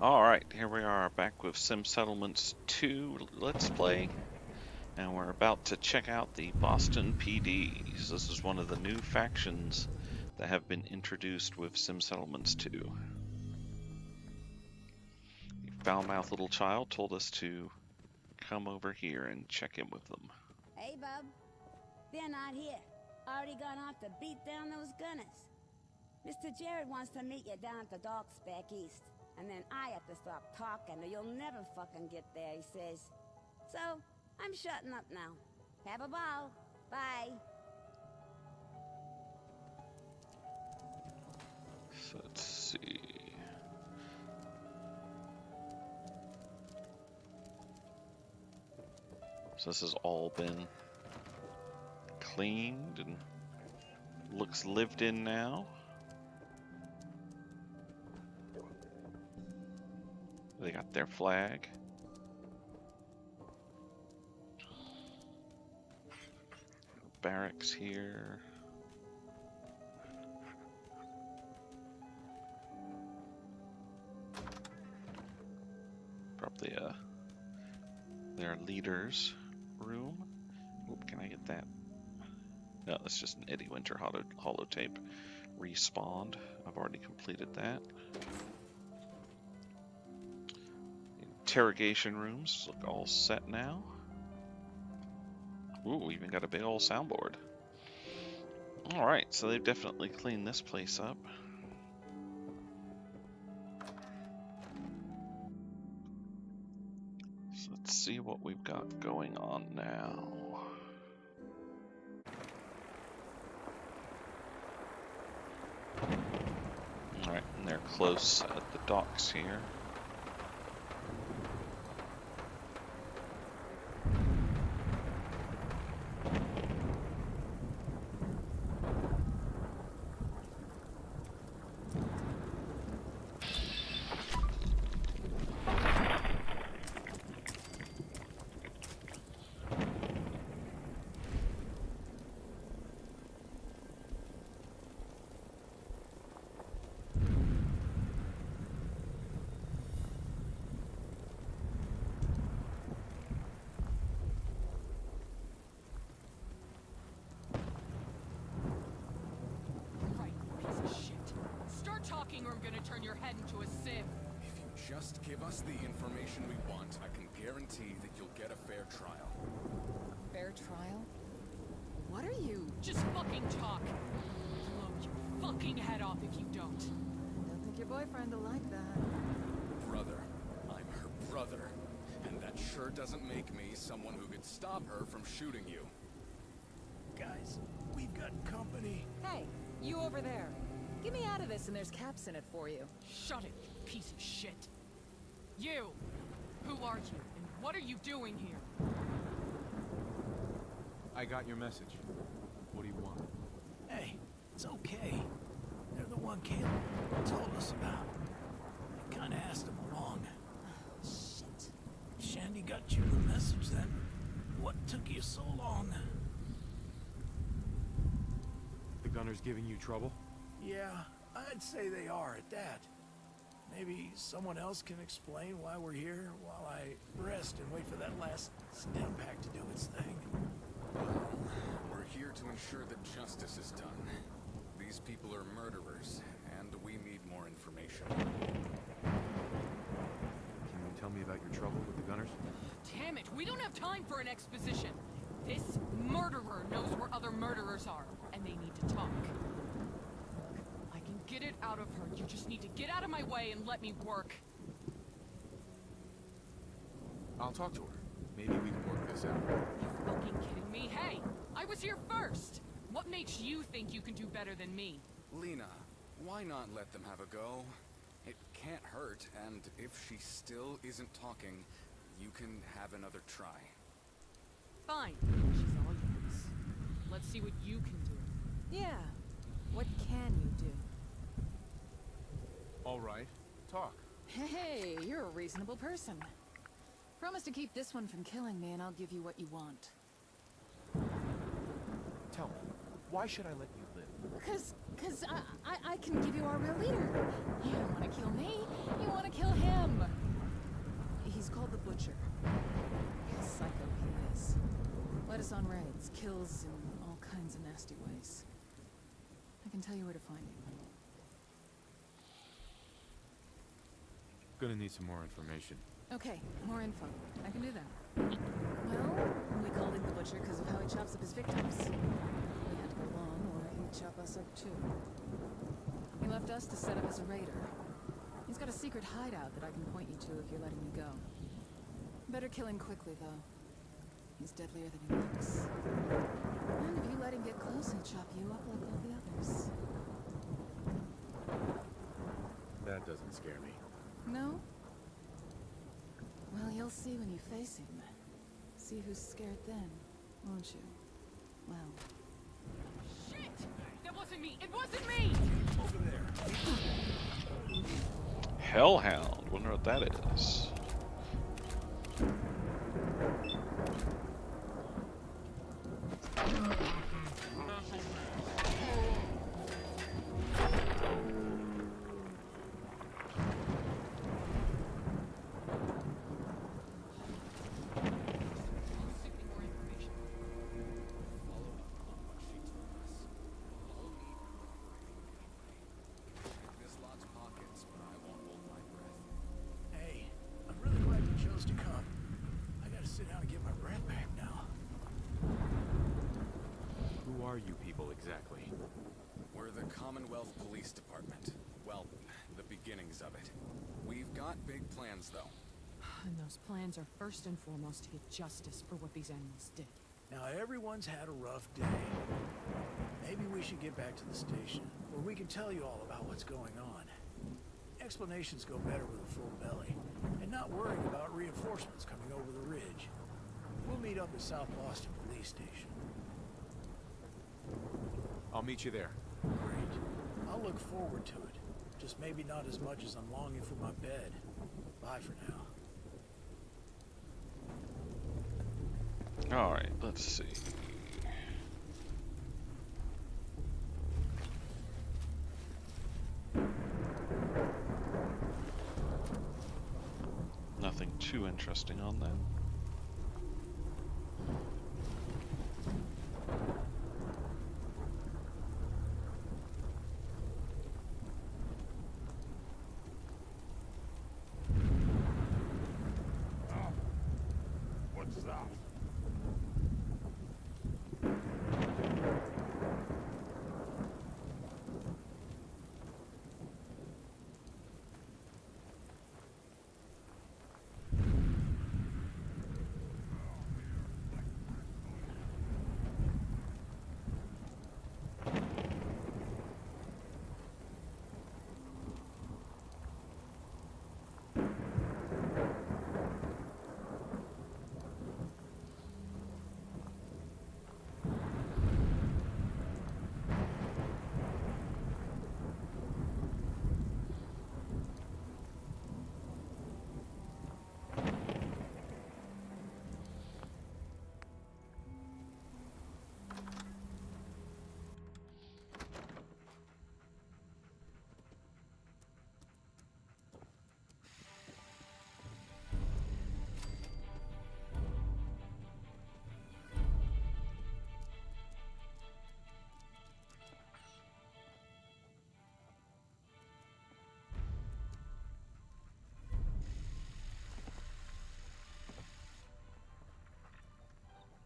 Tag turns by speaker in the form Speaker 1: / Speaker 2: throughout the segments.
Speaker 1: Alright, here we are back with Sim Settlements 2 Let's Play, and we're about to check out the Boston PDs. This is one of the new factions that have been introduced with Sim Settlements 2. The foul-mouthed little child told us to come over here and check in with them.
Speaker 2: Hey, bub. They're not here. Already gone off to beat down those gunners. Mr. Jared wants to meet you down at the docks back east. And then I have to stop talking or you'll never fucking get there, he says. So, I'm shutting up now. Have a ball. Bye.
Speaker 1: So let's see. So this has all been cleaned and looks lived in now. They got their flag. Barracks here. Probably their leader's room. Oop, can I get that? No, that's just an Eddie Winter holotape. Respawned. I've already completed that. Interrogation rooms look all set now. Ooh, we even got a big old soundboard. Alright, so they've definitely cleaned this place up. So let's see what we've got going on now. Alright, and they're close at the docks here.
Speaker 3: Or I'm gonna turn your head into a sim.
Speaker 4: If you just give us the information we want, I can guarantee that you'll get a fair trial.
Speaker 5: Fair trial? What are you?
Speaker 3: Just fucking talk. Blow your fucking head off if you don't.
Speaker 5: Don't think your boyfriend will like that.
Speaker 4: Brother. I'm her brother. And that sure doesn't make me someone who could stop her from shooting you.
Speaker 6: Guys, we've got company.
Speaker 5: Hey, you over there. Get me out of this and there's caps in it for you.
Speaker 3: Shut it, you piece of shit. You! Who are you, and what are you doing here?
Speaker 7: I got your message. What do you want?
Speaker 6: Hey, it's okay. They're the one Caleb told us about. I kinda asked them along.
Speaker 5: Shit.
Speaker 6: Shandy got you the message then. What took you so long?
Speaker 7: The gunner's giving you trouble?
Speaker 6: Yeah, I'd say they are at that. Maybe someone else can explain why we're here while I rest and wait for that last stim pack to do its thing.
Speaker 4: We're here to ensure that justice is done. These people are murderers, and we need more information.
Speaker 7: Can you tell me about your trouble with the gunners?
Speaker 3: Damn it, we don't have time for an exposition. This murderer knows where other murderers are, and they need to talk. Get it out of her. You just need to get out of my way and let me work.
Speaker 7: I'll talk to her. Maybe we can work this out.
Speaker 3: You fucking kidding me? Hey, I was here first. What makes you think you can do better than me?
Speaker 4: Lena, why not let them have a go? It can't hurt, and if she still isn't talking, you can have another try.
Speaker 3: Fine. She's all yours. Let's see what you can do.
Speaker 5: Yeah. What can you do?
Speaker 7: All right. Talk.
Speaker 5: Hey, you're a reasonable person. Promise to keep this one from killing me and I'll give you what you want.
Speaker 7: Tell me, why should I let you live?
Speaker 5: Cause I can give you our real leader. You don't want to kill me, you want to kill him. He's called the Butcher. Psycho he is. Led us on raids, kills in all kinds of nasty ways. I can tell you where to find him.
Speaker 7: Gonna need some more information.
Speaker 5: Okay, more info. I can do that. Well, we called him the Butcher because of how he chops up his victims. We had to go along, or he'd chop us up too. He left us to set up as a raider. He's got a secret hideout that I can point you to if you're letting me go. Better kill him quickly, though. He's deadlier than he looks. And if you let him get close, he'll chop you up like all the others.
Speaker 7: That doesn't scare me.
Speaker 5: No? Well, you'll see when you face him. See who's scared then, won't you? Well...
Speaker 3: Shit! That wasn't me! It wasn't me!
Speaker 6: Over there.
Speaker 1: Hellhound. Wonder what that is.
Speaker 4: This lot's pockets, but I won't hold my breath.
Speaker 6: Hey, I'm really glad you chose to come. I gotta sit down and get my breath back now.
Speaker 7: Who are you people exactly?
Speaker 4: We're the Commonwealth Police Department. Well, the beginnings of it. We've got big plans, though.
Speaker 3: And those plans are first and foremost to get justice for what these animals did.
Speaker 6: Now everyone's had a rough day. Maybe we should get back to the station, where we can tell you all about what's going on. Explanations go better with a full belly, and not worrying about reinforcements coming over the ridge. We'll meet up at South Boston Police Station.
Speaker 7: I'll meet you there.
Speaker 6: Great. I'll look forward to it. Just maybe not as much as I'm longing for my bed. Bye for now.
Speaker 1: Alright, let's see. Nothing too interesting on that.
Speaker 6: What's that?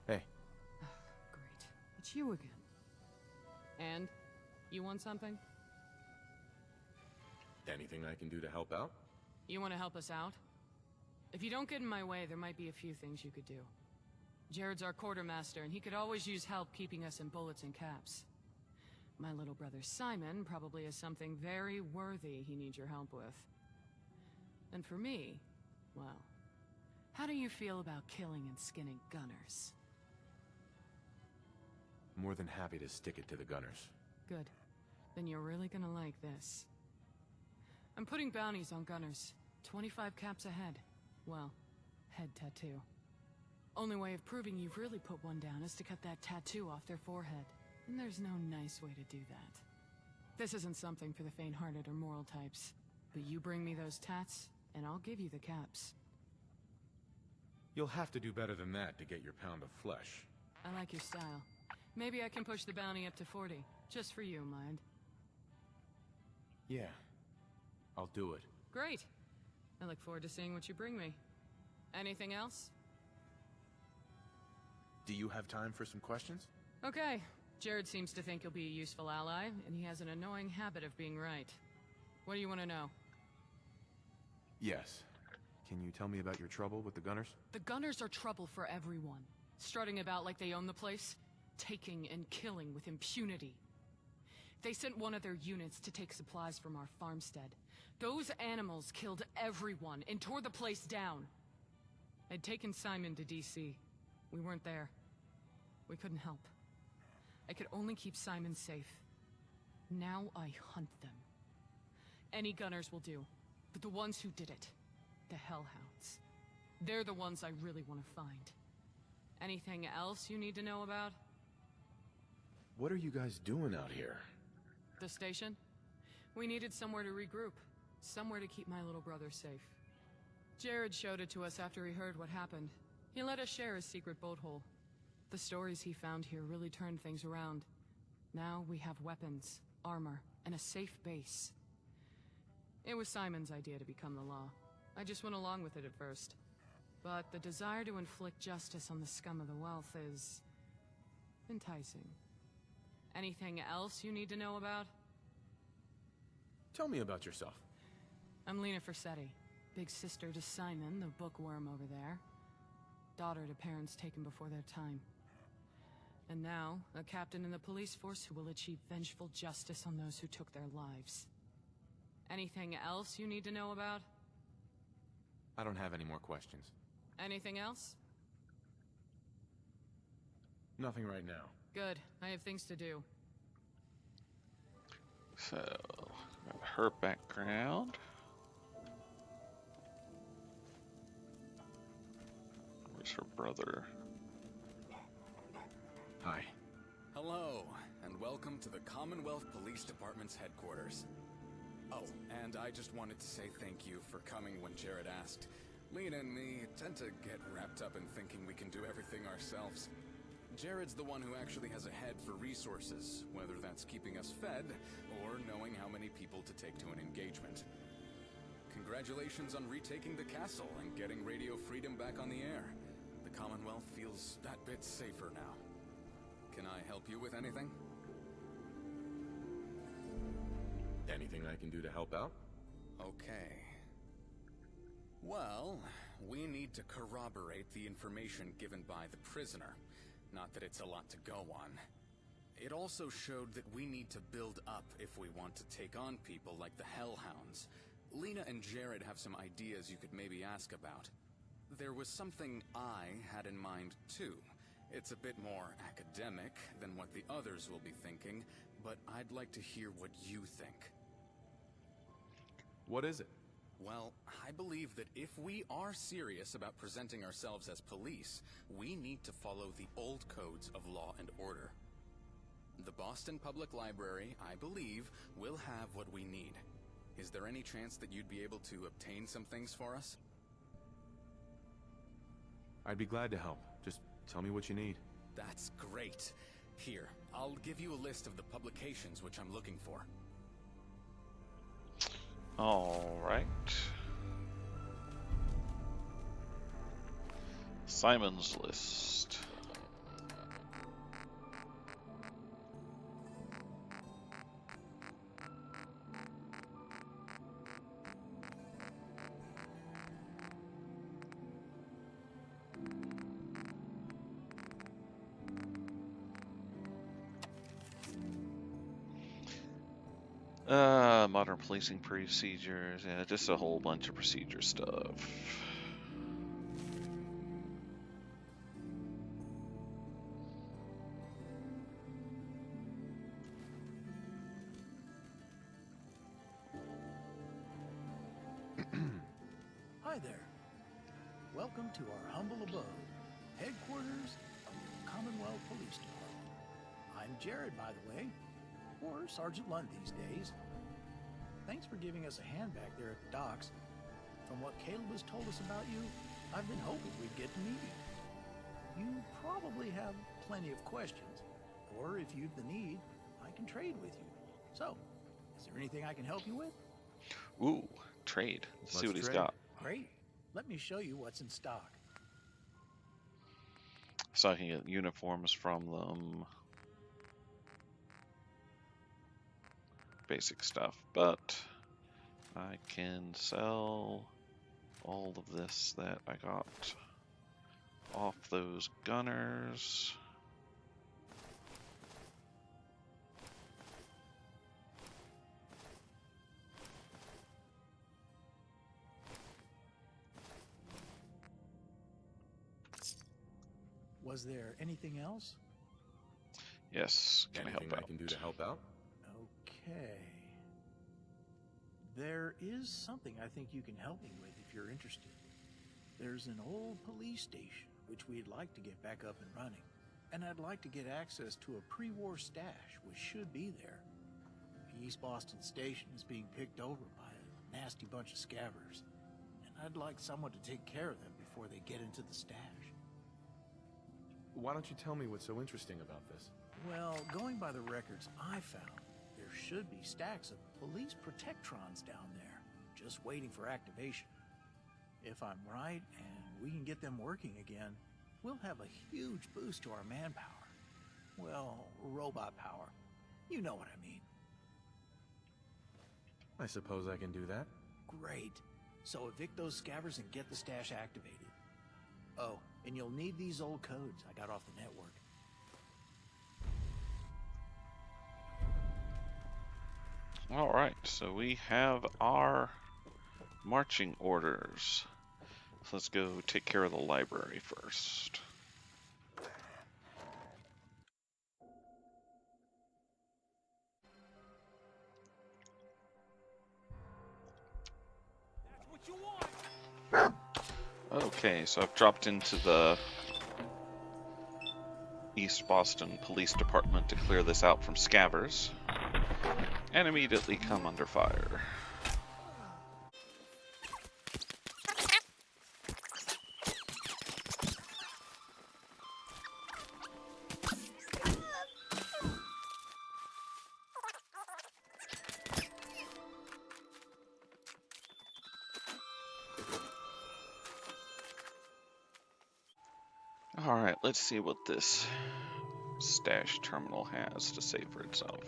Speaker 7: Hey,
Speaker 3: Great. It's you again. And? You want something?
Speaker 7: anything I can do to help out?
Speaker 3: You want to help us out? If you don't get in my way, there might be a few things you could do. Jared's our quartermaster, and he could always use help keeping us in bullets and caps. My little brother Simon probably has something very worthy he needs your help with. And for me, well, how do you feel about killing and skinning gunners?
Speaker 7: More than happy to stick it to the gunners.
Speaker 3: Good. Then you're really gonna like this. I'm putting bounties on gunners. 25 caps a head. Well, head tattoo. Only way of proving you've really put one down is to cut that tattoo off their forehead. And there's no nice way to do that. This isn't something for the faint-hearted or moral types. But you bring me those tats, and I'll give you the caps.
Speaker 7: You'll have to do better than that to get your pound of flesh.
Speaker 3: I like your style. Maybe I can push the bounty up to 40. Just for you, mind.
Speaker 7: Yeah. I'll do it.
Speaker 3: Great. I look forward to seeing what you bring me. Anything else?
Speaker 7: Do you have time for some questions?
Speaker 3: Okay. Jared seems to think you'll be a useful ally, and he has an annoying habit of being right. What do you want to know?
Speaker 7: Yes. Can you tell me about your trouble with the Gunners?
Speaker 3: The Gunners are trouble for everyone. Strutting about like they own the place, taking and killing with impunity. They sent one of their units to take supplies from our farmstead. Those animals killed everyone and tore the place down. I'd taken Simon to DC. We weren't there. We couldn't help. I could only keep Simon safe. Now I hunt them. Any Gunners will do, but the ones who did it, the Hellhounds, they're the ones I really want to find. Anything else you need to know about?
Speaker 7: What are you guys doing out here?
Speaker 3: The station? We needed somewhere to regroup. Somewhere to keep my little brother safe. Jared showed it to us after he heard what happened. He let us share his secret boat hole. The stories he found here really turned things around. Now we have weapons, armor, and a safe base. It was Simon's idea to become the law. I just went along with it at first. But the desire to inflict justice on the scum of the wealth is enticing. Anything else you need to know about?
Speaker 7: Tell me about yourself.
Speaker 3: I'm Lena Forsetti, big sister to Simon, the bookworm over there. Daughter to parents taken before their time. And now, a captain in the police force who will achieve vengeful justice on those who took their lives. Anything else you need to know about?
Speaker 7: I don't have any more questions.
Speaker 3: Anything else?
Speaker 7: Nothing right now.
Speaker 3: Good. I have things to do.
Speaker 1: So, her background. Where's her brother?
Speaker 7: Hi.
Speaker 4: Hello, and welcome to the Commonwealth Police Department's headquarters. Oh, and I just wanted to say thank you for coming when Jared asked. Lena and me tend to get wrapped up in thinking we can do everything ourselves. Jared's the one who actually has a head for resources, whether that's keeping us fed or knowing how many people to take to an engagement. Congratulations on retaking the castle and getting Radio Freedom back on the air. The Commonwealth feels that bit safer now. Can I help you with anything?
Speaker 7: Anything I can do to help out?
Speaker 4: Okay. Well, we need to corroborate the information given by the prisoner. Not that it's a lot to go on. It also showed that we need to build up if we want to take on people like the Hellhounds. Lena and Jared have some ideas you could maybe ask about. There was something I had in mind too. It's a bit more academic than what the others will be thinking, but I'd like to hear what you think.
Speaker 7: What is it?
Speaker 4: Well, I believe that if we are serious about presenting ourselves as police, we need to follow the old codes of law and order. The Boston Public Library, I believe, will have what we need. Is there any chance that you'd be able to obtain some things for us?
Speaker 7: I'd be glad to help. Just tell me what you need.
Speaker 4: That's great. Here, I'll give you a list of the publications which I'm looking for.
Speaker 1: All right. Simon's list. Modern policing procedures, yeah, just a whole bunch of procedure stuff.
Speaker 6: Hi there. Welcome to our humble abode, headquarters of the Commonwealth Police Department. I'm I'm Jared, by the way. Or Sergeant Lund these days. Thanks for giving us a hand back there at the docks. From what Caleb has told us about you, I've been hoping we'd get to meet you. You probably have plenty of questions, or if you've the need, I can trade with you. So, is there anything I can help you with?
Speaker 1: Ooh, trade. Let's see
Speaker 7: Let's
Speaker 1: what he's
Speaker 7: trade.
Speaker 1: got.
Speaker 6: Great. Let me show you what's in stock.
Speaker 1: So I can get uniforms from them. Basic stuff, but I can sell all of this that I got off those gunners.
Speaker 6: Was there anything else?
Speaker 1: Yes, can I help
Speaker 7: Anything I
Speaker 1: out?
Speaker 7: can do to help out?
Speaker 6: Okay. There is something I think you can help me with if you're interested. There's an old police station which we'd like to get back up and running. And I'd like to get access to a pre-war stash which should be there. The East Boston station is being picked over by a nasty bunch of scabbers. And I'd like someone to take care of them before they get into the stash.
Speaker 7: Why don't you tell me what's so interesting about this?
Speaker 6: Well, going by the records I found, there should be stacks of police protectrons down there, just waiting for activation. If I'm right, and we can get them working again, we'll have a huge boost to our manpower. Well, robot power. You know what I mean.
Speaker 7: I suppose I can do that.
Speaker 6: Great. So evict those scabbers and get the stash activated. Oh, and you'll need these old codes I got off the network.
Speaker 1: All right, so we have our marching orders. So let's go take care of the library first. Okay, so I've dropped into the East Boston Police Department to clear this out from scabbers, and immediately come under fire. Alright, let's see what this stash terminal has to say for itself.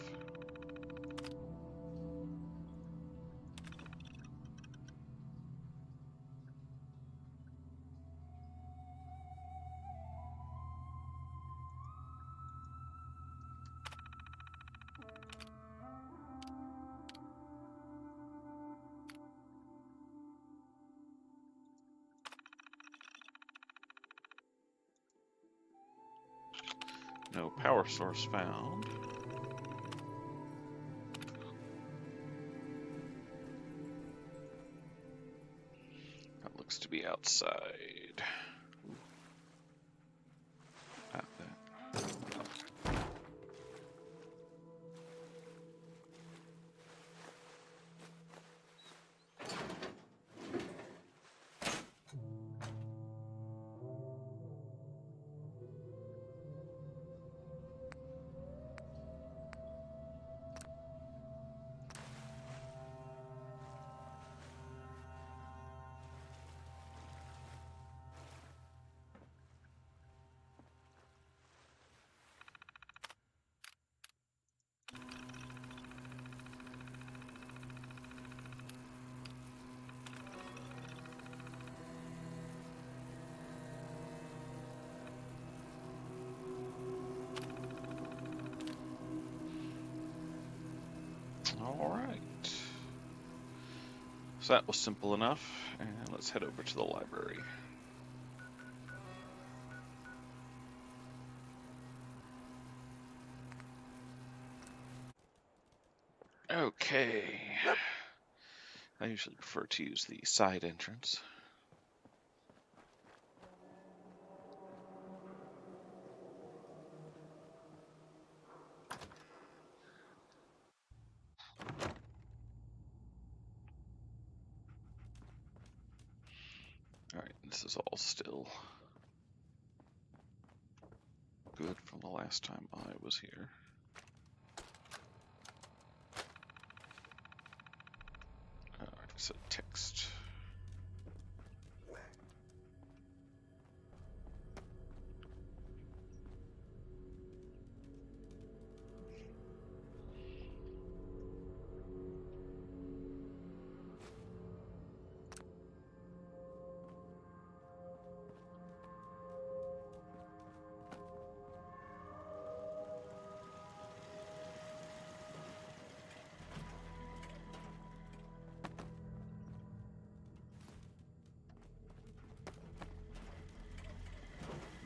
Speaker 1: No power source found. That looks to be outside. Out there. Alright. So that was simple enough, and let's head over to the library. Okay. I usually prefer to use the side entrance. Alright, this is all still good from the last time I was here. Alright, so text.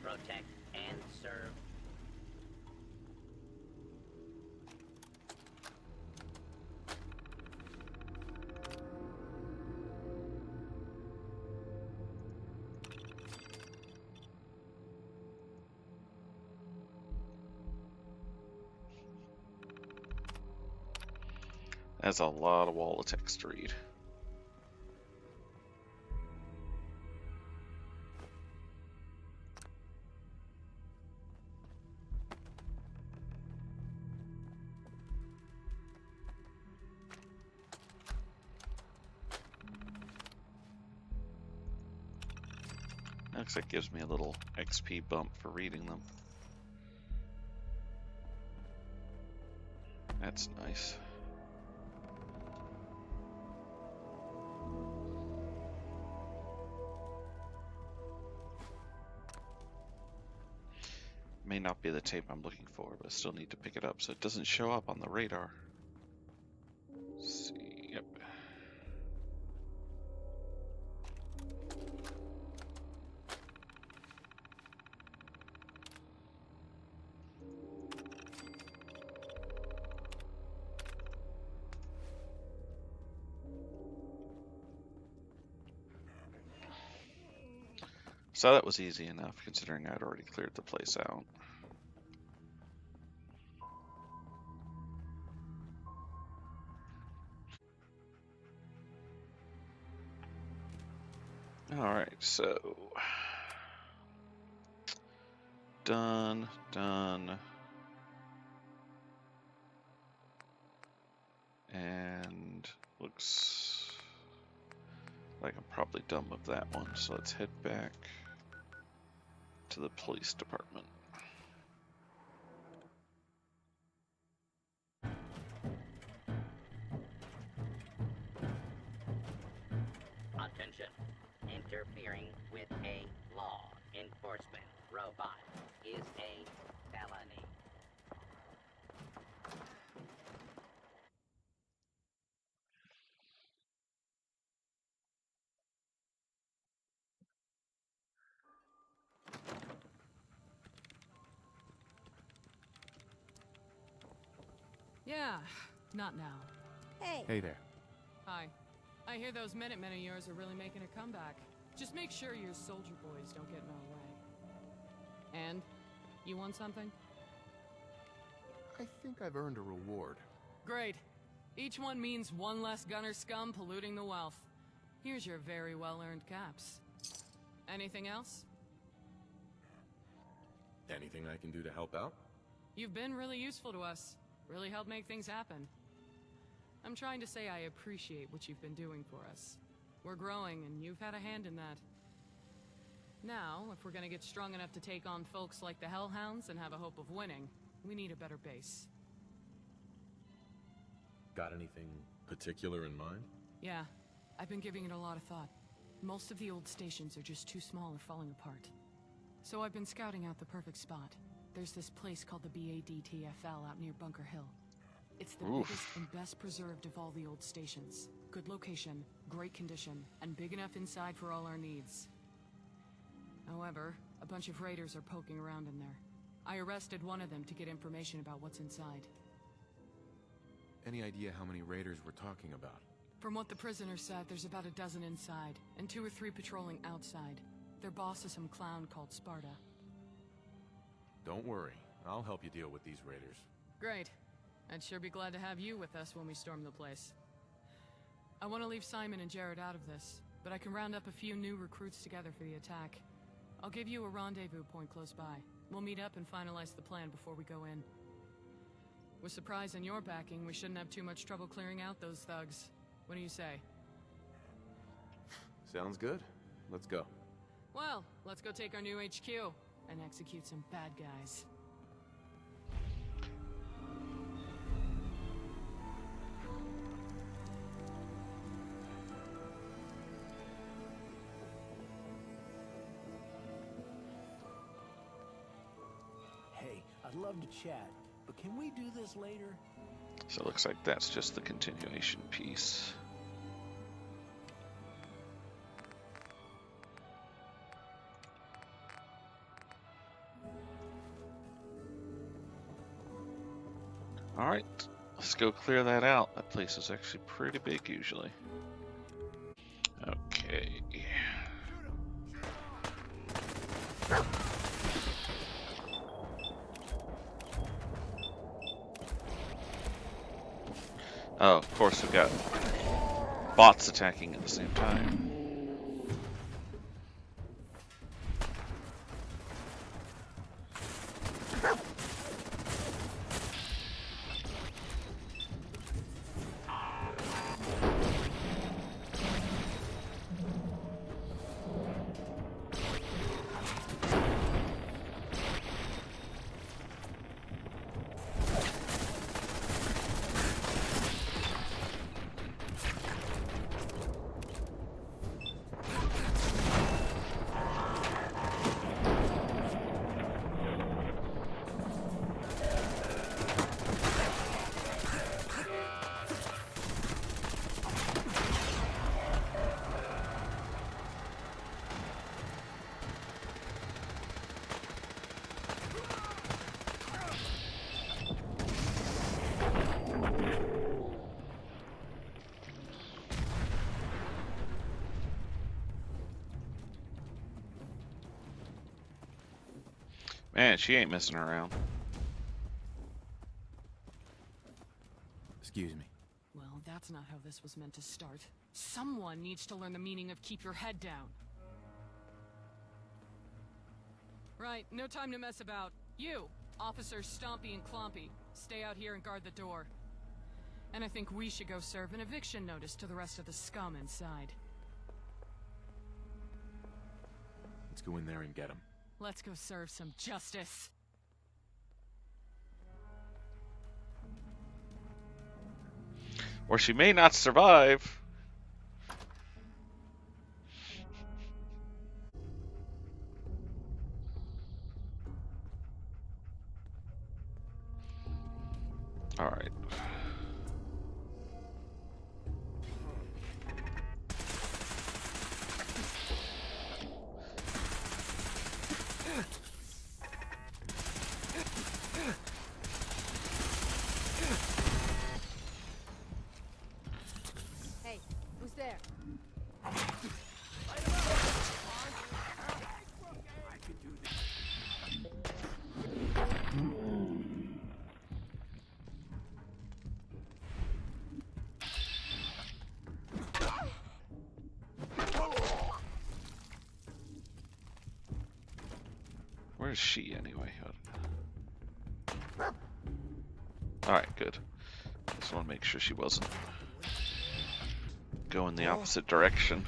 Speaker 8: Protect and serve.
Speaker 1: That's a lot of wall of text to read. Looks like it gives me a little XP bump for reading them. That's nice. May not be the tape I'm looking for, but I still need to pick it up so it doesn't show up on the radar. Let's see, yep. So that was easy enough, considering I'd already cleared the place out. Alright, so... Done. And looks like I'm probably done with that one, so let's head back to the police department.
Speaker 8: Attention. Interfering with a law enforcement robot is a felony.
Speaker 3: Yeah, not now.
Speaker 2: Hey,
Speaker 7: Hey there.
Speaker 3: Hi. I hear those Minutemen of yours are really making a comeback. Just make sure your soldier boys don't get in our way. And? You want something?
Speaker 7: I think I've earned a reward.
Speaker 3: Great. Each one means one less gunner scum polluting the wealth. Here's your very well-earned caps. Anything else?
Speaker 7: Anything I can do to help out?
Speaker 3: You've been really useful to us. Really helped make things happen. I'm trying to say I appreciate what you've been doing for us. We're growing, and you've had a hand in that. Now, if we're gonna get strong enough to take on folks like the Hellhounds and have a hope of winning, we need a better base.
Speaker 7: Got anything particular in mind?
Speaker 3: Yeah, I've been giving it a lot of thought. Most of the old stations are just too small or falling apart. So I've been scouting out the perfect spot. There's this place called the BADTFL out near Bunker Hill. It's the biggest and best preserved of all the old stations. Good location, great condition, and big enough inside for all our needs. However, a bunch of raiders are poking around in there. I arrested one of them to get information about what's inside.
Speaker 7: Any idea how many raiders we're talking about?
Speaker 3: From what the prisoner said, there's about a dozen inside, and 2 or 3 patrolling outside. Their boss is some clown called Sparta.
Speaker 7: Don't worry. I'll help you deal with these raiders.
Speaker 3: Great. I'd sure be glad to have you with us when we storm the place. I want to leave Simon and Jared out of this. but I can round up a few new recruits together for the attack. I'll give you a rendezvous point close by. We'll meet up and finalize the plan before we go in. With Surprise and your backing, we shouldn't have too much trouble clearing out those thugs. What do you say?
Speaker 7: Sounds good. Let's go.
Speaker 3: Well, let's go take our new HQ and execute some bad guys.
Speaker 6: Hey, I'd love to chat, but can we do this later?
Speaker 1: So it looks like that's just the continuation piece. Alright, let's go clear that out. That place is actually pretty big usually. Okay. Oh, of course we've got bots attacking at the same time. Man, she ain't messing around.
Speaker 7: Excuse me.
Speaker 3: Well, that's not how this was meant to start. Someone needs to learn the meaning of keep your head down. Right, no time to mess about. You, Officers Stompy and Clompy, stay out here and guard the door. And I think we should go serve an eviction notice to the rest of the scum inside.
Speaker 7: Let's go in there and get him.
Speaker 3: Let's go serve some justice.
Speaker 1: Or she may not survive. All right.
Speaker 5: Hey, who's there?
Speaker 1: Where's she anyway? Alright, good. Just want to make sure she wasn't going the opposite direction.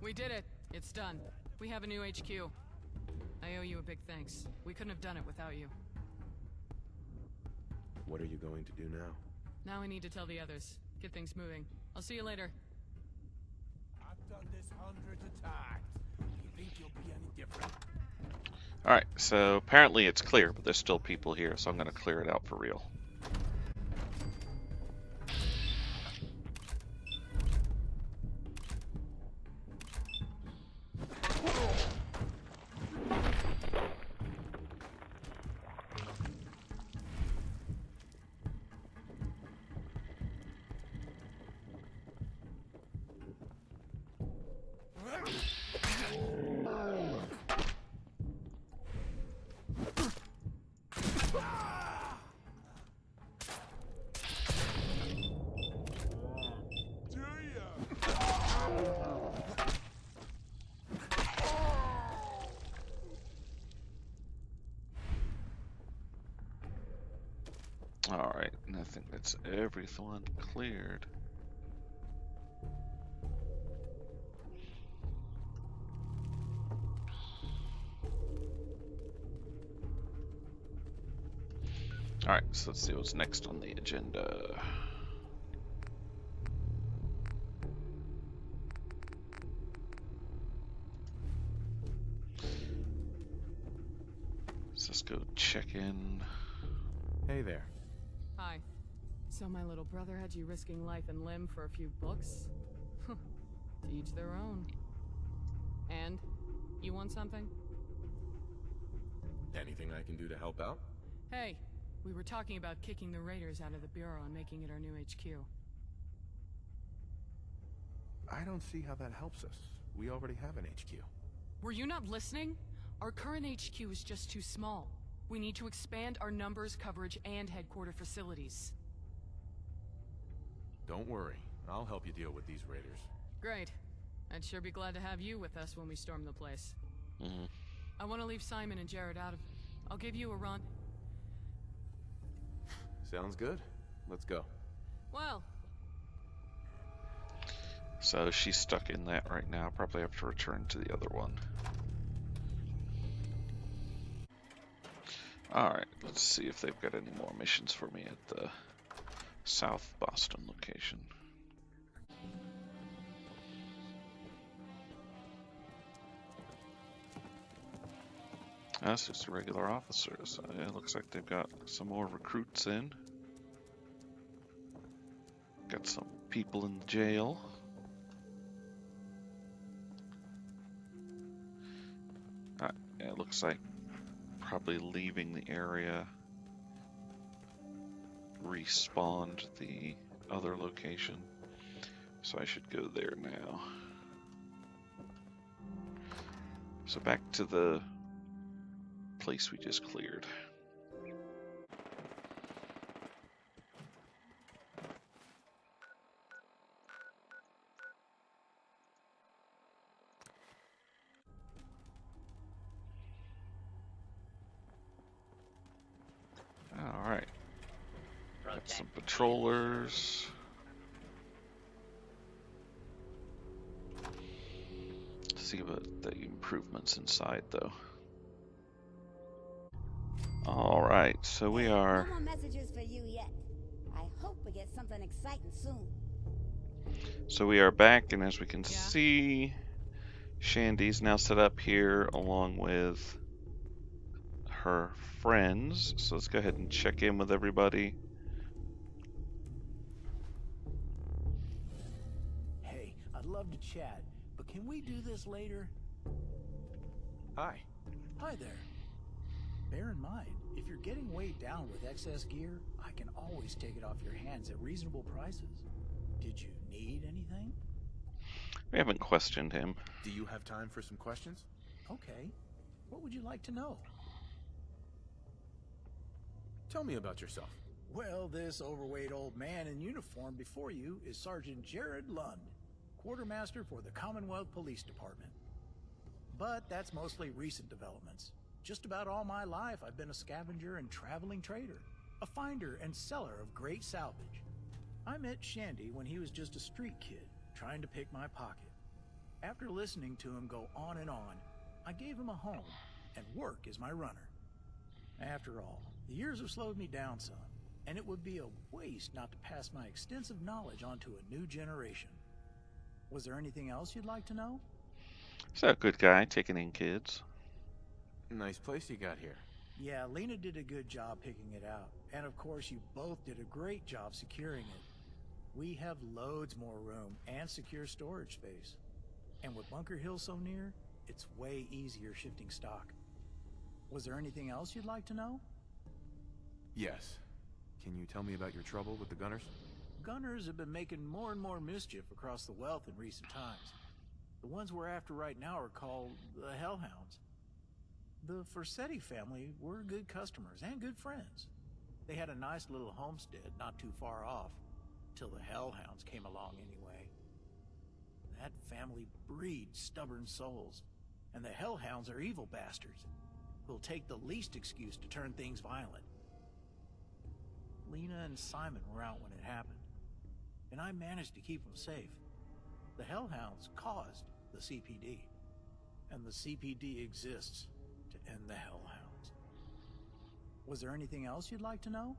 Speaker 3: We did it. It's done. We have a new HQ. I owe you a big thanks. We couldn't have done it without you.
Speaker 7: What are you going to do now?
Speaker 3: Now I need to tell the others. Get things moving. I'll see you later.
Speaker 6: I've done this hundreds of times. You think you'll be any different?
Speaker 1: Alright, so apparently it's clear, but there's still people here, so I'm going to clear it out for real. Alright, and I think that's everyone cleared. Alright, so let's see what's next on the agenda. So let's go check in.
Speaker 7: Hey there.
Speaker 3: Hi. So my little brother had you risking life and limb for a few books? To each their own. And? You want something?
Speaker 7: Anything I can do to help out?
Speaker 3: Hey, we were talking about kicking the raiders out of the Bureau and making it our new HQ.
Speaker 7: I don't see how that helps us. We already have an HQ.
Speaker 3: Were you not listening? Our current HQ is just too small. We need to expand our numbers, coverage, and headquarter facilities.
Speaker 7: Don't worry. I'll help you deal with these raiders.
Speaker 3: Great. I'd sure be glad to have you with us when we storm the place.
Speaker 1: Mm-hmm.
Speaker 3: I want to leave Simon and Jared out of it. I'll give you a run.
Speaker 7: Sounds good. Let's go.
Speaker 3: Well,
Speaker 1: So she's stuck in that right now. Probably have to return to the other one. Alright, let's see if they've got any more missions for me at the South Boston location. That's just regular officers. It looks like they've got some more recruits in. Got some people in the jail. It looks like probably leaving the area respawned the other location. So I should go there now. So back to the place we just cleared. Alright. Got some patrollers. See about the improvements inside though. Alright, so we are...
Speaker 2: No more messages for you yet. I hope we get something exciting soon.
Speaker 1: So we are back, and as we can see, Shandy's now set up here along with her friends. So let's go ahead and check in with everybody.
Speaker 6: Hey, I'd love to chat, but can we do this later?
Speaker 7: Hi.
Speaker 6: Hi there. Bear in mind, if you're getting weighed down with excess gear, I can always take it off your hands at reasonable prices. Did you need anything?
Speaker 1: We haven't questioned him.
Speaker 7: Do you have time for some questions?
Speaker 6: Okay. What would you like to know?
Speaker 7: Tell me about yourself.
Speaker 6: Well, this overweight old man in uniform before you is Sergeant Jared Lund, quartermaster for the Commonwealth Police Department. But that's mostly recent developments. Just about all my life I've been a scavenger and traveling trader, a finder and seller of great salvage. I met Shandy when he was just a street kid, trying to pick my pocket. After listening to him go on and on, I gave him a home, and work is my runner. After all, the years have slowed me down some, and it would be a waste not to pass my extensive knowledge on to a new generation. Was there anything else you'd like to know?
Speaker 1: He's a good guy, taking in kids.
Speaker 7: Nice place you got here.
Speaker 6: Yeah, Lena did a good job picking it out, and of course you both did a great job securing it. We have loads more room and secure storage space. And with Bunker Hill so near, it's way easier shifting stock. Was there anything else you'd like to know?
Speaker 7: Yes. Can you tell me about your trouble with the gunners?
Speaker 6: Gunners have been making more and more mischief across the wealth in recent times. The ones we're after right now are called the Hellhounds. The Forsetti family were good customers and good friends. They had a nice little homestead not too far off, till the Hellhounds came along anyway. That family breeds stubborn souls, and the Hellhounds are evil bastards who'll take the least excuse to turn things violent. Lena and Simon were out when it happened, and I managed to keep them safe. The Hellhounds caused the CPD, and the CPD exists to end the Hellhounds. Was there anything else you'd like to know?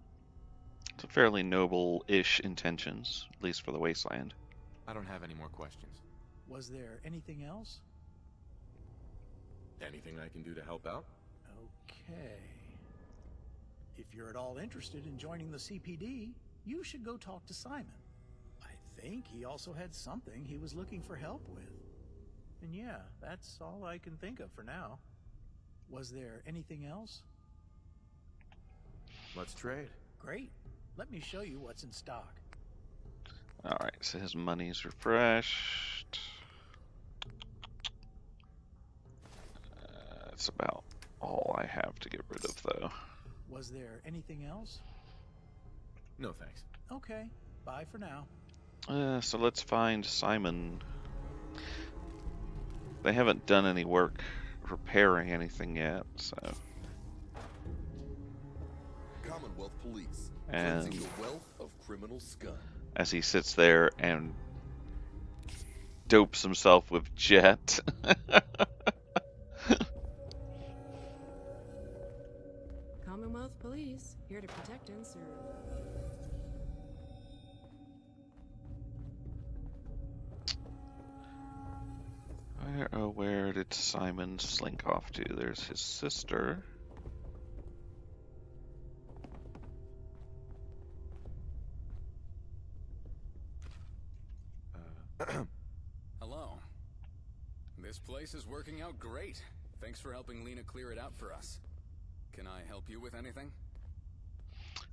Speaker 1: It's a fairly noble-ish intentions, at least for the Wasteland.
Speaker 7: I don't have any more questions.
Speaker 6: Was there anything else?
Speaker 7: Anything I can do to help out?
Speaker 6: Okay. If you're at all interested in joining the CPD, you should go talk to Simon. I think he also had something he was looking for help with. And yeah, that's all I can think of for now. Was there anything else?
Speaker 7: Let's trade.
Speaker 6: Great. Let me show you what's in stock.
Speaker 1: Alright, so his money's refreshed. That's about all I have to get rid of, though.
Speaker 6: Was there anything else?
Speaker 7: No thanks.
Speaker 6: Okay, bye for now.
Speaker 1: So let's find Simon. They haven't done any work repairing anything yet, so.
Speaker 9: Commonwealth Police,
Speaker 1: And
Speaker 9: cleansing the wealth of criminal scum.
Speaker 1: as he sits there and dopes himself with jet.
Speaker 5: Commonwealth Police, here to protect and serve.
Speaker 1: Where did Simon slink off to? There's his sister.
Speaker 4: Hello. This place is working out great. Thanks for helping Lena clear it out for us. Can I help you with anything?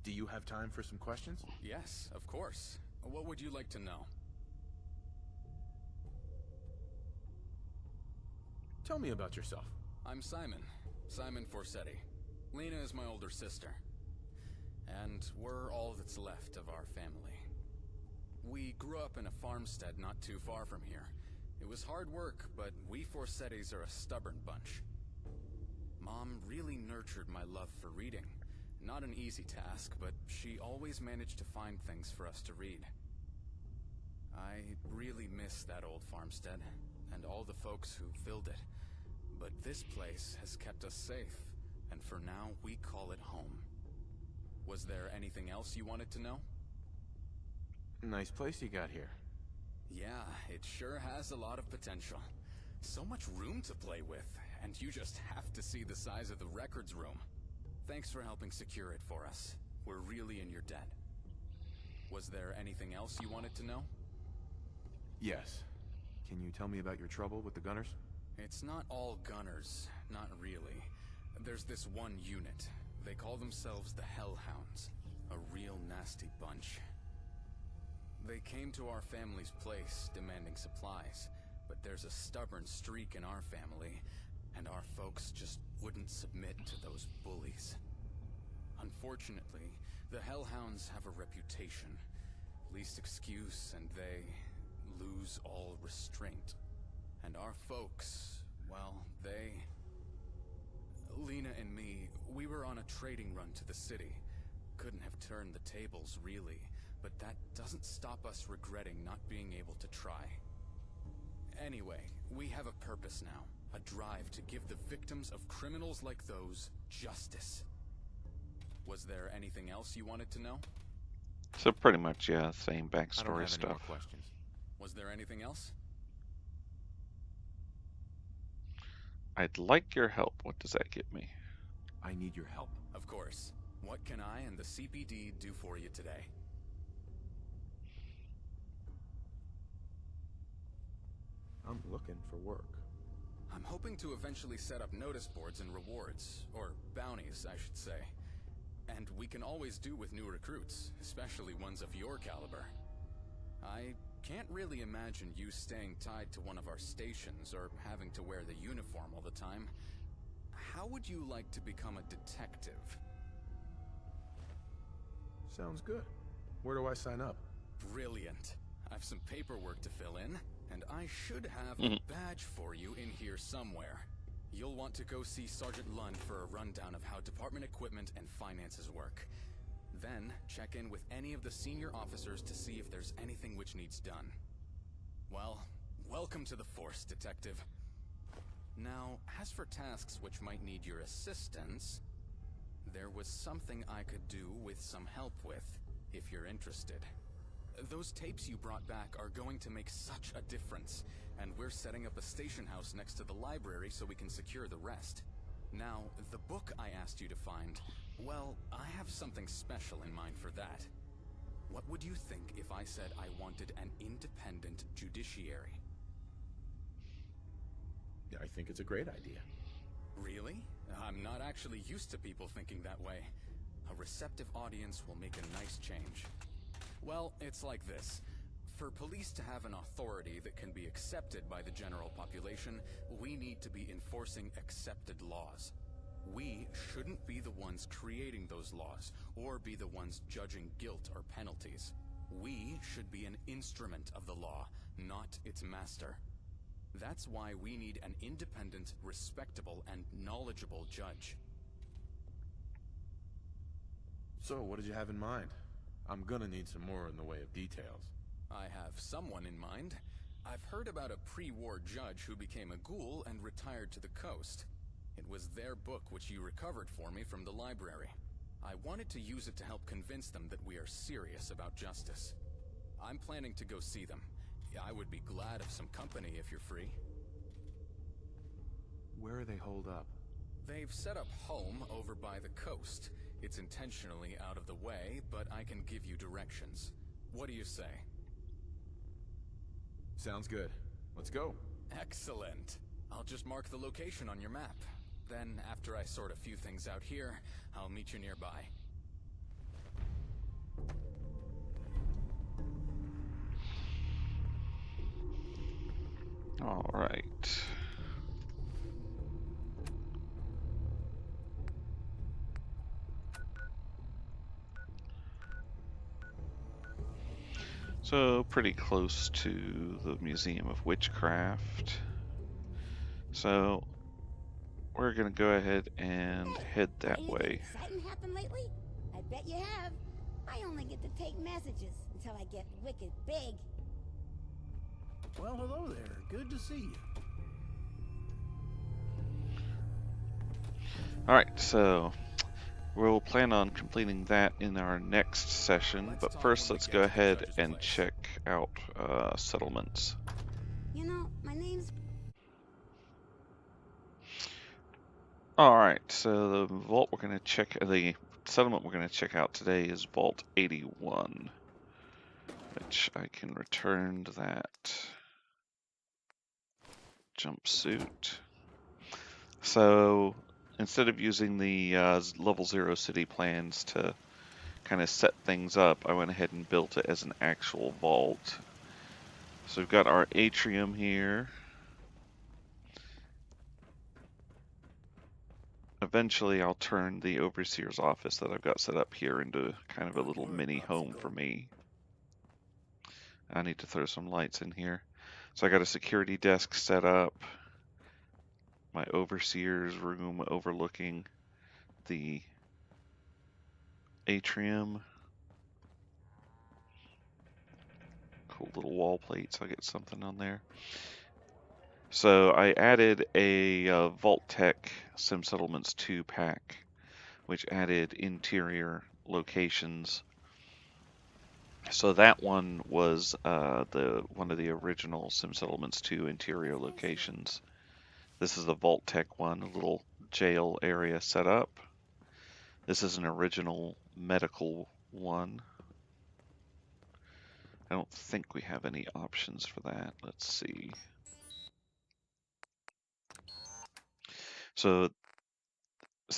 Speaker 7: Do you have time for some questions?
Speaker 4: Yes, of course. What would you like to know?
Speaker 7: Tell me about yourself.
Speaker 4: I'm Simon. Simon Forsetti. Lena is my older sister. And we're all that's left of our family. We grew up in a farmstead not too far from here. It was hard work, but we Forsettis are a stubborn bunch. Mom really nurtured my love for reading. Not an easy task, but she always managed to find things for us to read. I really miss that old farmstead, and all the folks who filled it. But this place has kept us safe, and for now we call it home. Was there anything else you wanted to know?
Speaker 7: Nice place you got here.
Speaker 4: Yeah, it sure has a lot of potential. So much room to play with, and you just have to see the size of the records room. Thanks for helping secure it for us. We're really in your debt. Was there anything else you wanted to know?
Speaker 7: Yes. Can you tell me about your trouble with the gunners?
Speaker 4: It's not all gunners, not really. There's this one unit. They call themselves the Hellhounds. A real nasty bunch. They came to our family's place demanding supplies, but there's a stubborn streak in our family, and our folks just wouldn't submit to those bullies. Unfortunately, the Hellhounds have a reputation. Least excuse and they lose all restraint. And our folks, well, Lena and me, we were on a trading run to the city. Couldn't have turned the tables, really, but that doesn't stop us regretting not being able to try. Anyway, we have a purpose now. A drive to give the victims of criminals like those justice. Was there anything else you wanted to know?
Speaker 1: So pretty much, yeah, same
Speaker 7: I don't
Speaker 1: backstory
Speaker 7: have any more
Speaker 1: stuff.
Speaker 7: questions.
Speaker 4: Was there anything else?
Speaker 1: I'd like your help. What does that get me?
Speaker 7: I need your help.
Speaker 4: Of course. What can I and the CPD do for you today?
Speaker 7: I'm looking for work.
Speaker 4: I'm hoping to eventually set up notice boards and rewards, or bounties, I should say. And we can always do with new recruits, especially ones of your caliber. I can't really imagine you staying tied to one of our stations or having to wear the uniform all the time. How would you like to become a detective?
Speaker 7: Sounds good. Where do I sign up?
Speaker 4: Brilliant. I've some paperwork to fill in, and I should have a badge for you in here somewhere. You'll want to go see Sergeant Lund for a rundown of how department equipment and finances work. Then, check in with any of the senior officers to see if there's anything which needs done. Well, welcome to the force, Detective. Now, as for tasks which might need your assistance, there was something I could do with some help with, if you're interested. Those tapes you brought back are going to make such a difference, and we're setting up a station house next to the library so we can secure the rest. Now, the book I asked you to find, well, I have something special in mind for that. What would you think if I said I wanted an independent judiciary?
Speaker 7: I think it's a great idea.
Speaker 4: Really? I'm not actually used to people thinking that way. A receptive audience will make a nice change. Well, it's like this. For police to have an authority that can be accepted by the general population, we need to be enforcing accepted laws. We shouldn't be the ones creating those laws, or be the ones judging guilt or penalties. We should be an instrument of the law, not its master. That's why we need an independent, respectable, and knowledgeable judge.
Speaker 7: So, what did you have in mind? I'm gonna need some more in the way of details.
Speaker 4: I have someone in mind. I've heard about a pre-war judge who became a ghoul and retired to the coast. It was their book which you recovered for me from the library. I wanted to use it to help convince them that we are serious about justice. I'm planning to go see them. I would be glad of some company if you're free.
Speaker 7: Where are they holed up?
Speaker 4: They've set up home over by the coast. It's intentionally out of the way, but I can give you directions. What do you say?
Speaker 7: Sounds good. Let's go.
Speaker 4: Excellent. I'll just mark the location on your map. Then, after I sort a few things out here, I'll meet you nearby.
Speaker 1: All right. So, pretty close to the Museum of Witchcraft. So, we're gonna go ahead and head that
Speaker 2: Anything
Speaker 1: way.
Speaker 2: exciting happened lately? I bet you have. I only get to take messages until I get wicked big.
Speaker 6: Well, hello there. Good to see you.
Speaker 1: Alright, so we'll plan on completing that in our next session, but first let's go ahead and check out settlements.
Speaker 2: You know, my name's...
Speaker 1: Alright, so the vault we're going to check, the settlement we're going to check out today is Vault 81, which I can return that jumpsuit. So instead of using the level 0 city plans to kind of set things up, I went ahead and built it as an actual vault. So we've got our atrium here. Eventually I'll turn the overseer's office that I've got set up here into kind of a little mini home for me. I need to throw some lights in here. So I got a security desk set up, my overseer's room overlooking the atrium. Cool little wall plates, I'll get something on there. So I added a Vault Tech Sim Settlements 2 pack, which added interior locations. So that one was one of the original Sim Settlements 2 interior locations. This is the Vault Tech one, a little jail area set up. This is an original medical one. I don't think we have any options for that. Let's see. So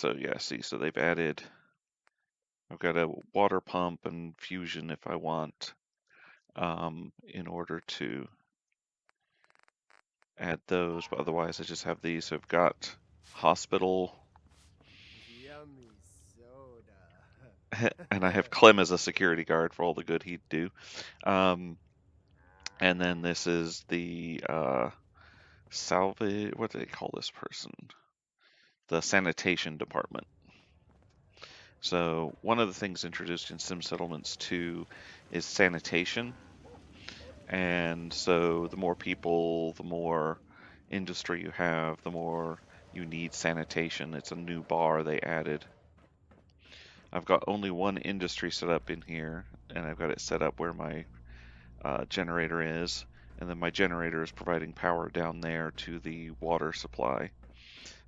Speaker 1: yeah, see, so they've added, I've got a water pump and fusion if I want, in order to add those, but otherwise I just have these. So I've got hospital,
Speaker 10: Yummy soda.
Speaker 1: and I have Clem as a security guard for all the good he'd do. And then this is the salvage, what do they call this person? The Sanitation Department. So one of the things introduced in Sim Settlements 2 is sanitation. And so the more people, the more industry you have, the more you need sanitation. It's a new bar they added. I've got only one industry set up in here, and I've got it set up where my generator is, and then my generator is providing power down there to the water supply.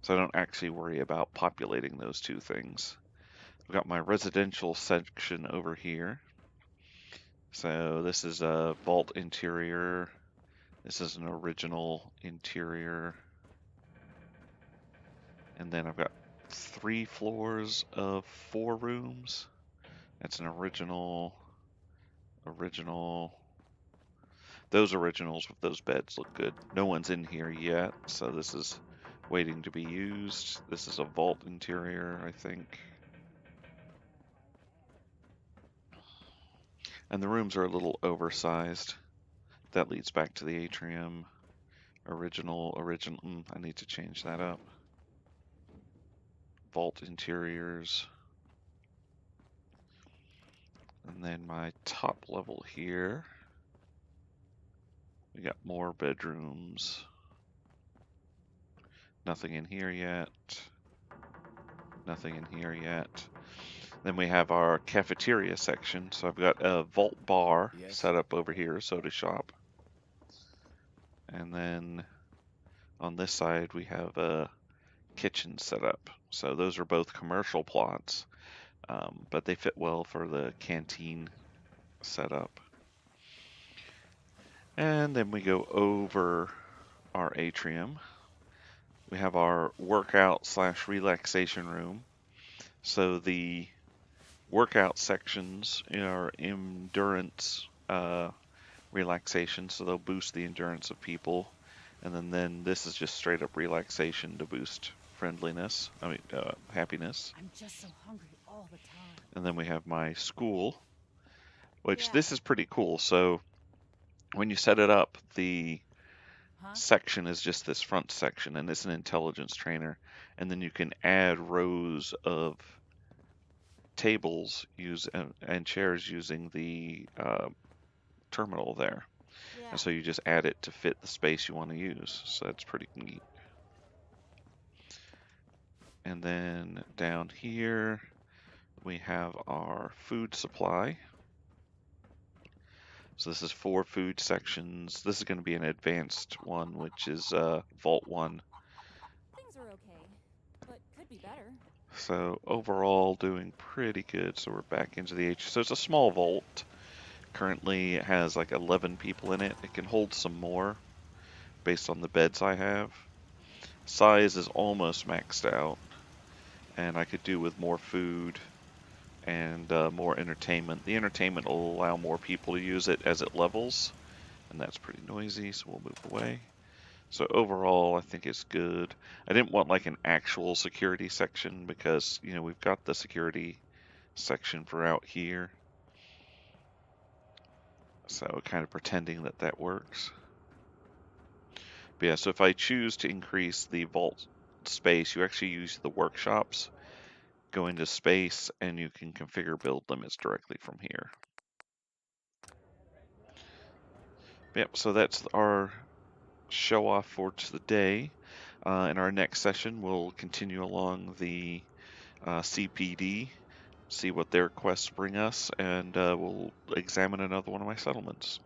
Speaker 1: So I don't actually worry about populating those two things. I've got my residential section over here. So this is a vault interior. This is an original interior. And then I've got 3 floors of 4 rooms. That's an original. Those originals with those beds look good. No one's in here yet, so this is waiting to be used. This is a vault interior, I think. And the rooms are a little oversized. That leads back to the atrium. Original. I need to change that up. Vault interiors. And then my top level here. We got more bedrooms. Nothing in here yet. Nothing in here yet. Then we have our cafeteria section. So I've got a vault bar set up over here, soda shop. And then on this side we have a kitchen set up. So those are both commercial plots, but they fit well for the canteen setup. And then we go over our atrium. We have our workout / relaxation room. So the workout sections are endurance relaxation, so they'll boost the endurance of people. And then this is just straight up relaxation to boost friendliness, happiness.
Speaker 5: I'm just so hungry all the time.
Speaker 1: And then we have my school, which this is pretty cool. So when you set it up, the section is just this front section, and it's an intelligence trainer. And then you can add rows of tables and chairs using the terminal there. And so you just add it to fit the space you want to use. So that's pretty neat. And then down here we have our food supply. So this is 4 food sections. This is going to be an advanced one, which is Vault 1.
Speaker 5: Things are okay, but could be better.
Speaker 1: So overall doing pretty good. So we're back into the H. So it's a small vault. Currently it has like 11 people in it. It can hold some more based on the beds I have. Size is almost maxed out, and I could do with more food and more entertainment. The entertainment will allow more people to use it as it levels, and that's pretty noisy, so we'll move away. So overall, I think it's good. I didn't want like an actual security section because, we've got the security section for out here. So kind of pretending that works. But yeah, so if I choose to increase the vault space, you actually use the workshops. Go into space, and you can configure build limits directly from here. Yep, so that's our show off for today. In our next session, we'll continue along the CPD, see what their quests bring us, and we'll examine another one of my settlements.